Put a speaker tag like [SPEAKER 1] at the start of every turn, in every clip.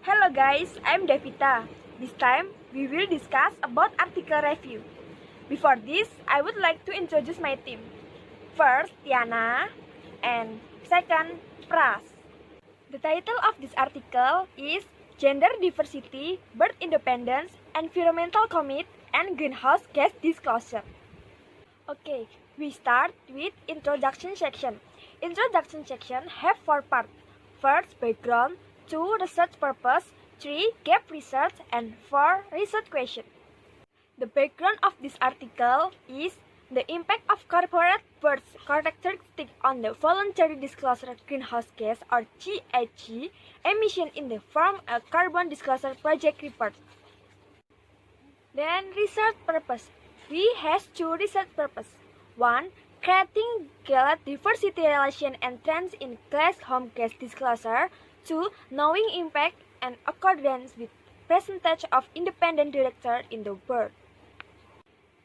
[SPEAKER 1] Hello guys, I'm Devita. This time we will discuss about article review. Before this, I would like to introduce my team. First, Tiyana, and second, Pras. The title of this article is Gender Diversity, Birth Independence, Enviromental Committe, and Greenhouse Gas Disclosure. Okay, we start with introduction section. Introduction section have 4 parts. First, background, 2, research purpose, 3, gap research, and 4, research question. The background of this article is the impact of corporate birth characteristic on the voluntary disclosure greenhouse gas or GHG emission in the form a carbon disclosure project report. Then research purpose. We has 2 research purpose. 1. Creating gender diversity relation and trends in class home gas disclosure. 2. Knowing impact and accordance with percentage of independent director in the world.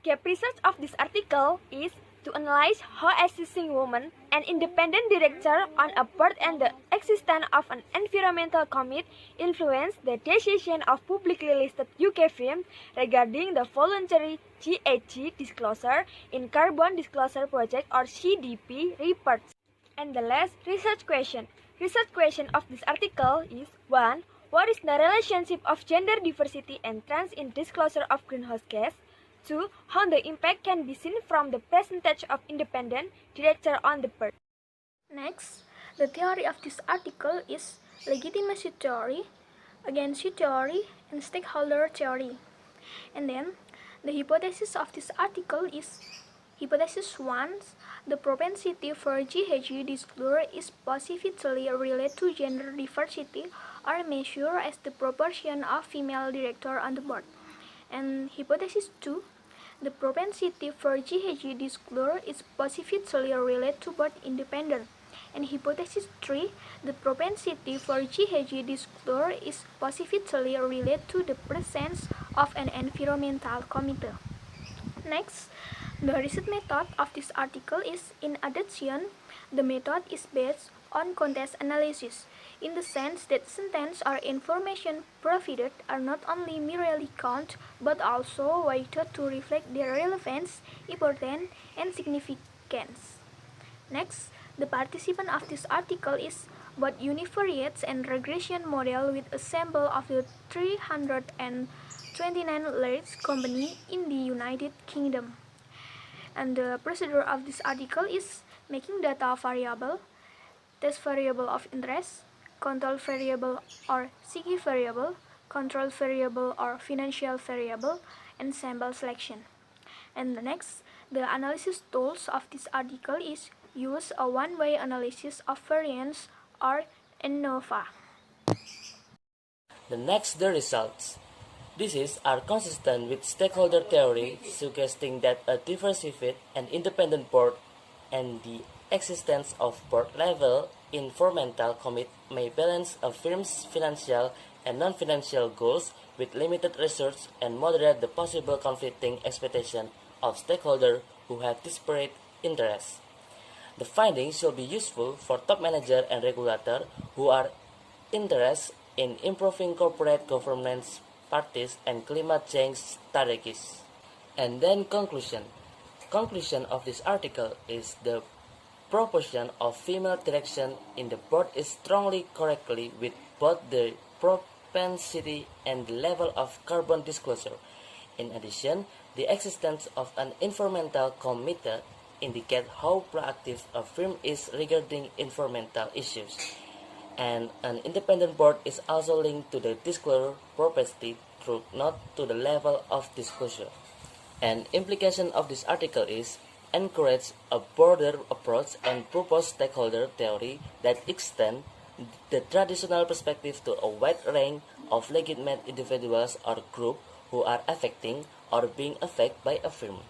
[SPEAKER 1] Gap research of this article is to analyze how existing women and independent director on a board and the existence of an environmental committee influence the decision of publicly listed UK firms regarding the voluntary GHG disclosure in Carbon Disclosure Project or CDP reports. And the last research question. Research question of this article is 1. What is the relationship of gender diversity and trends in disclosure of greenhouse gas? 2. How the impact can be seen from the percentage of independent director on the board.
[SPEAKER 2] Next, the theory of this article is legitimacy theory, agency theory, and stakeholder theory. And then, the hypothesis of this article is hypothesis 1. The propensity for GHG disclosure is positively related to gender diversity or measured as the proportion of female directors on the board. And hypothesis 2. The propensity for GHG disclosure is positively related to both independent. And hypothesis 3, the propensity for GHG disclosure is positively related to the presence of an environmental committe. Next, the research method of this article is, in addition, the method is based on context analysis, in the sense that sentence or information provided are not only merely count, but also weighted to reflect their relevance, importance, and significance. Next, the participant of this article is both univariate and regression model with a sample of the 329 large company in the United Kingdom. And the procedure of this article is making data variable, test variable of interest, control variable or SIGI variable, control variable or financial variable, and sample selection. And the next, the analysis tools of this article is use a one-way analysis of variance or ANOVA.
[SPEAKER 3] The next, the results. These are consistent with stakeholder theory, suggesting that a diversified and independent board and the existence of board-level environmental committee may balance a firm's financial and non-financial goals with limited resources and moderate the possible conflicting expectations of stakeholders who have disparate interests. The findings should be useful for top manager and regulator who are interested in improving corporate governance practice and climate change strategies. And then conclusion. Conclusion of this article is the proportion of female direction in the board is strongly correlated with both the propensity and the level of carbon disclosure. In addition, the existence of an environmental committee indicates how proactive a firm is regarding environmental issues. And an independent board is also linked to the disclosure propensity through not to the level of disclosure. An implication of this article is encourage a broader approach and propose stakeholder theory that extend the traditional perspective to a wide range of legitimate individuals or groups who are affecting or being affected by a firm.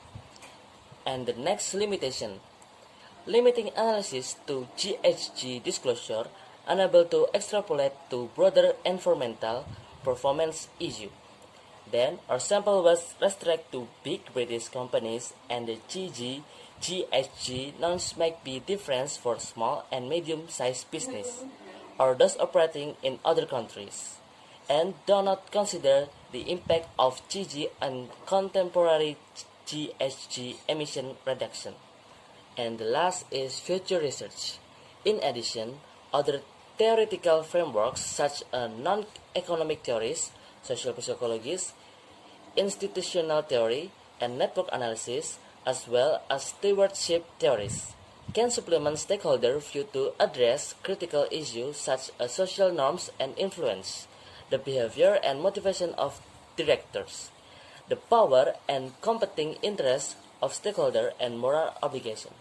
[SPEAKER 3] And the next limitation. Limiting analysis to GHG disclosure unable to extrapolate to broader environmental performance issue. Then, our sample was restricted to big British companies, and the GHG norms might be different for small and medium-sized business, or those operating in other countries. and do not consider the impact of GG on contemporary GHG emission reduction. And the last is future research. In addition, other theoretical frameworks such as non-economic theories, social psychologies, institutional theory, and network analysis, as well as stewardship theories, can supplement stakeholder view to address critical issues such as social norms and influence, the behavior and motivation of directors, the power and competing interests of stakeholder and moral obligation.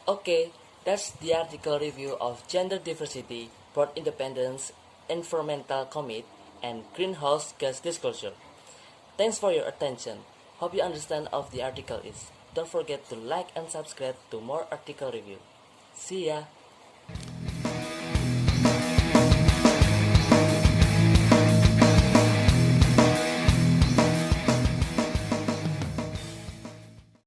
[SPEAKER 3] Okay, that's the article review of gender diversity, port independence, environmental commit, and greenhouse gas disclosure. Thanks for your attention. Hope you understand of the article is. Don't forget to like and subscribe to more article review. See ya!